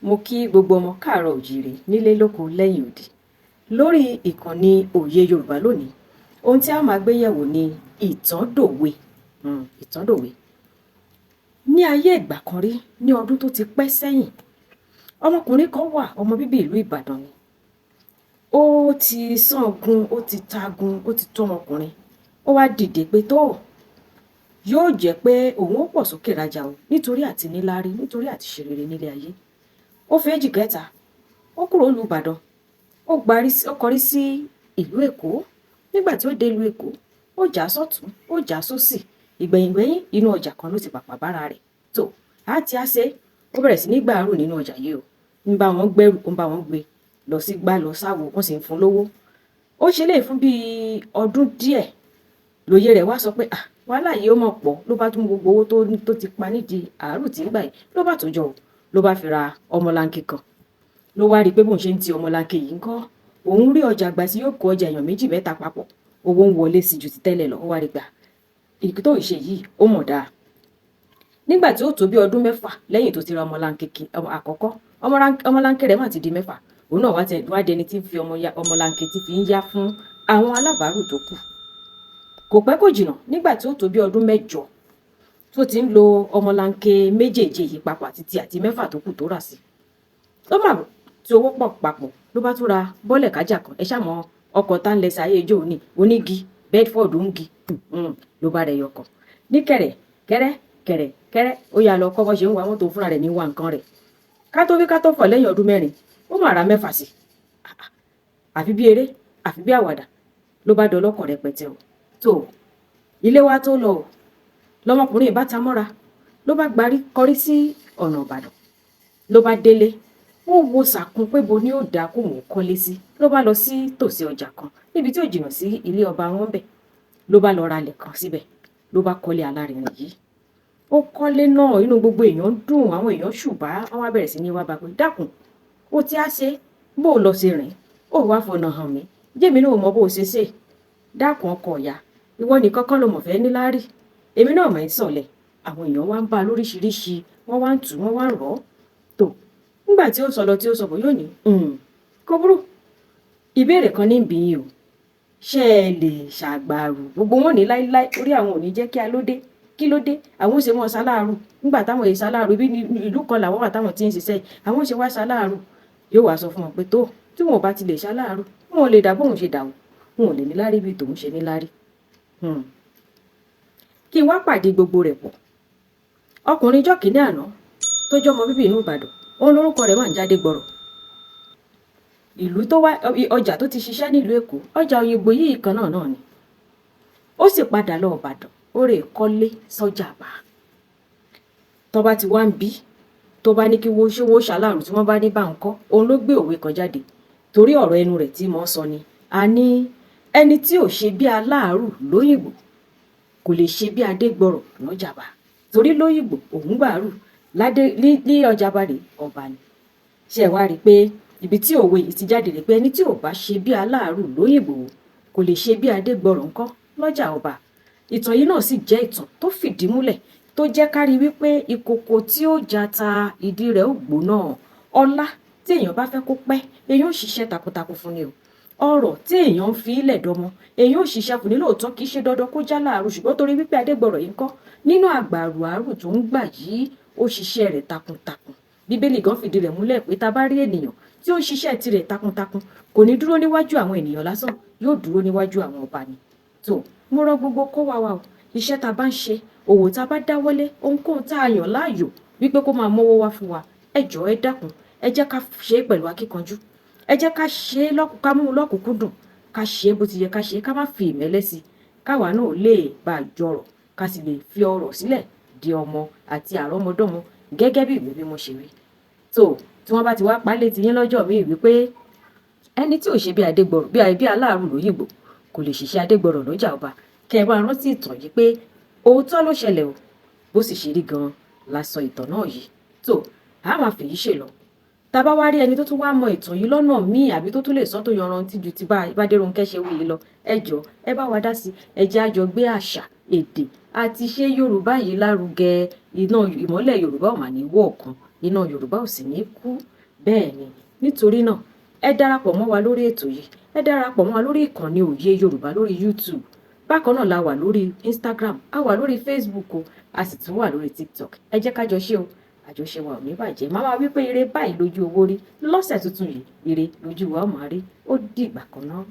Mo kí gbogbo ọmọ káàárọ̀ òjíire nílé lóko lẹ́yìn odi lórí ìkànnì òye Yorùbá lónìí. Ohun tí a máa gbé yẹ̀wò ni ìtàndòwe. Ìtàndòwe. Ní ayé ìgbà kan rí, ní ọdún tó ti pẹ́ sẹ́yìn, ọmọkùnrin kan wà, ọmọ bíbí ìlú Ìbàdàn ni. Ó ti sangun, ó ti tagun, ó ti tó ọmọkùnrin. Ó wá dìde pé tó yóò jẹ́ pé òun ó pọ̀ sókè rajà o nítorí àti níláárí, nítorí àti ṣe rere nílé ayé. Ó fèjì kẹta, ó kúrò ní Ìbàdàn, ó kọrí sí ìlú Èkó. Nígbà tí ó dé ìlú Èkó, ó já sọ́tún, ó já sósì. Ìgbẹ̀yìngbẹ̀yìn inú ọjà kan ló ti pàpà bára rẹ̀. Tó àti àṣẹ ó bẹ̀rẹ̀ sí ní gbàrú nínú ọjà yìí o. ń bá wọn gbẹ́rù, ó ń bá wọn gbé lọ sí gbá lọ sáwo, wọ́n sì ń fún lówó. Ó ṣe léyìí fún bíi ọdún díẹ̀. Lóye rẹ̀ wá sọ pé wàhálà yìí ó mọ̀ pọ̀, ló bá tún gbogbo owó tó ti pa nídìí àárù tí ń gbà yìí ló bá tó jọ o. Ló bá fi ra ọmọlanke kan. Ló wá rí pé bóun ṣe ń ti ọmọlanke yìí ń kọ́, òun rí ọjà àgbà tí yóò kó ọjà èèyàn méjì mẹ́ta papọ̀. Owó ń wọlé sí ju ti tẹ́lẹ̀ lọ. Ó wá rí gbà ìkí tó ìṣe yìí ó mọ̀ dáa. Nígbà tí ó tó bí ọdún 6 lẹ́yìn tó ti ra ọmọlanke àkọ́kọ́, ọmọlanke rẹ̀ mà ti di 6. Òun náà wá dẹni tí ń fi ọmọlanke tí fi ń yá fún àwọn alábàárù tó kù. Kò pẹ́ kò jìnnà, nígbà tí ó tó bí ọdún 8 tó ti ń lo ọmọlanke méjèèjì yìí papọ̀ àti 6 tó kù tó rà sí. Ó mà tí owó pọ̀ papọ̀ ló bá tún ra bọ́lẹ̀ kájà kan. Ẹ ṣàmọ́ ọkọ̀ tá ń lẹ sáyé ijó òní onígi Bedford ń gi ló bá rẹ̀ yọkọ̀. Ní kẹ̀rẹ̀ ó yà lọ kọ́ bọ́ ṣe ń wa mọ́tò fúnra rẹ̀ ní wa nǹkan rẹ̀. Ká tó fọ̀ lẹ́yìn ọdún 4 ó mà ra 6 sí. Àfi bí eré àfi bí àwàdà ló bá dọlọ́kọ̀ rẹpẹtẹ o. Tó ilé wa tó lọ o lọmọkùnrin ìbáta mọ́ra ló bá kọrí sí ọ̀nà Ìbàdàn. Ló bá délé, ó wo sàkún pé bo ni ó dáa kó òun kọ́lé sí. Ló bá lọ sí tòsí ọjà kan níbi tí ò jìnnà sí ilé ọba wọn bẹ̀. Ló bá lọ ra ilẹ̀ kan síbẹ̀. Ló bá kọ́lé alárinrin yìí. Ó kọ́lé náà, inú gbogbo èèyàn dùn, àwọn èèyàn ṣùbá, wọ́n wá bẹ̀rẹ̀ sí ní wá bá pé dákun ó ti á ṣe bó lọ ṣe rìn, ó wá fọ̀nà hàn mí, jẹ́mi náà mọ bó ṣe ṣe. Dákun ọkọ ìyá, ìwọ nìkan kọ́ ló mọ̀ fẹ́ níláárí, èmi náà mọ̀ ẹ́ sọ̀lẹ̀. Àwọn èèyàn wá ń bá lóríṣiríṣi, wọ́n wá ń tù, wọ́n wá ń rọ̀. Tó nígbà tí ó sọ lọ tí ó sọ bọ̀ yóò ní kó burú. Ìbéèrè kan ní bí yìí o, ṣé ẹ lè ṣàgbàrù? Gbogbo wọn ní láíláí orí àwọn ò ní jẹ́ kí a lóde. Kí ló dé? Àwọn ṣe wọn ṣaláàrù nígbà táwọn èyí ṣaláàrù bí ìlú kan làwọn wà táwọn tí ń ṣiṣẹ́, àwọn ṣe wá ṣaláàrù. Yóò wá sọ fún wọn pé tó tí wọn ò bá ti lè ṣaláàrù, wọn ò lè dà bóun ṣe dà wọn ò lè níláárí bí tòun ṣe níláárí. Kí n wá pàdé gbogbo rẹ̀ pọ̀. Ọkùnrin jọ́ kìíní àná tó jẹ́ ọmọ bíbí inú Ìbàdàn, òun lórúkọ rẹ̀ máa ń Jáde gbọ̀rọ̀. Ìlú tó wá ọjà tó ti ṣiṣẹ́ nílùú Èkó, ọjà Òyìngbò yìí kan náà ni. Ó sì padà lọ Ìbàdàn, ó rè kọ́lé sọ́jà bá. Tó bá ti wá ń bí, tó bá ní kí wọ́n ṣaláàrù tí wọ́n bá ní bá ń kọ́, òun ló gbé òwe kan jáde. Torí ọ̀rọ̀ ẹnu rẹ̀ tí mo sọ ni, a ní ẹni tí ò ṣe bí aláàrù lóyìnbó kò lè ṣe bí Adégbọrọ̀ lọ́jà bá. Torí lóyìnbó òun gbàrú ní ọjà bá rè ọba ni. Ṣé ẹ wá rí i pé ibi tí òwe yìí ti jáde rè pé ẹni tí ò bá ṣe bí aláàrù lóyìnbó kò lè ṣe bí Adégbọrọ̀ ńkọ́ lọ́jà ọba. Ìtàn yìí náà sì jẹ́ ìtàn tó fìdí múlẹ̀ tó jẹ́ kárí wípé ìkòkò tí ó jata ìdí rẹ̀ ó gbóná. Ọlá tí èèyàn bá fẹ́ kó pẹ́, èèyàn ó ṣiṣẹ́ takuntakun fún ni o. Ọrọ̀ tí èèyàn ń fi ilẹ̀ dọmọ, èèyàn ó ṣiṣẹ́ fún ni lóòótọ́, kì í ṣe dandan kó já láàrú, ṣùgbọ́n torí wípé Adégbọrọ̀ yìí ńkọ́ nínú àgbàrù àárù tó ń gbà yìí ó ṣiṣẹ́ rẹ̀ takuntakun. Bíbélì gan fìdí rẹ̀ múlẹ̀ pé tá bá rí ènìyàn tí ó ṣiṣẹ́ tirẹ̀ takuntakun kò ní dúró níwájú àwọn ènìyàn lásán, yóò dúró níwájú àwọn ọba ni. Tó mo rọ gbogbo kó wá wa o, iṣẹ́ tá bá ń ṣe, òwò tá bá dáwọ́lé, ohunkóhun tá a yàn láàyò wípé kó máa mówó wá fún wa, ẹ jọ̀ọ́ ẹ dákun, ẹ jẹ́ ká ṣe é pẹ̀lú akíkanjú. Ẹ jẹ́ ká ṣe é ká mú lọ́kùnkúndùn, ká ṣe é bó ti yẹ ká ṣe é, ká má fi ìmẹ́lẹ́ sí i, káwa náà lè bá jọrọ̀, ká sì lè fi ọrọ̀ sílẹ̀ di ọmọ àti àrọ́mọdọ́mọ gẹ́gẹ́ bí ìwé mímọ́ ṣe wí. Tó tí wọ́n bá ti wá pálé ti yín lọ́jọ́ mi wípé ẹni tí ò ṣe bí Adégbọrọ̀ bí aláàrù lóyìnbó kò lè ṣiṣẹ́ Adégbọrọ̀ lọ́jà ọba. Kẹ́ ẹ bá rántí ìtàn yìí pé òótọ́ ló ṣẹlẹ̀ o, bó sì ṣe rí gan la sọ ìtàn náà yìí. Tó a máa fèyí ṣe lọ. Tá bá wá rí ẹni tó tún wá mọ ìtàn yìí lọ́nà míì àbí tó tún lè sọ tó yanrantí ju ti bá Déròǹkẹ́ ṣe wí lọ, ẹ jọ̀ọ́ ẹ bá wa dá sí, ẹ jẹ́ a jọ gbé àṣà, èdè àti ṣe Yorùbá yìí lárugẹ. Iná ìmọ́lẹ̀ Yorùbá ò mà ní wọ̀ kan, iná Yorùbá ò sì ní kú. bẹ́ẹ̀ ni nítorí náà ẹ darapọ̀ mọ́ wa lórí ètò yìí, ẹ darapọ̀ mọ́ wa lórí ìkànnì Òye Yorùbá lórí YouTube. Bákan náà la wà lórí Instagram, a wà lórí Facebook o, a sì tún wà lórí TikTok. Ẹ jẹ́ ká jọ ṣe o, àjọṣe wa ò ní bàjẹ́. Màá máa wí pé ire báyìí lójú owó rí lọ́sẹ̀ tuntun yìí, ire lójú wa ó máa rí. Ó dìgbà kan náà.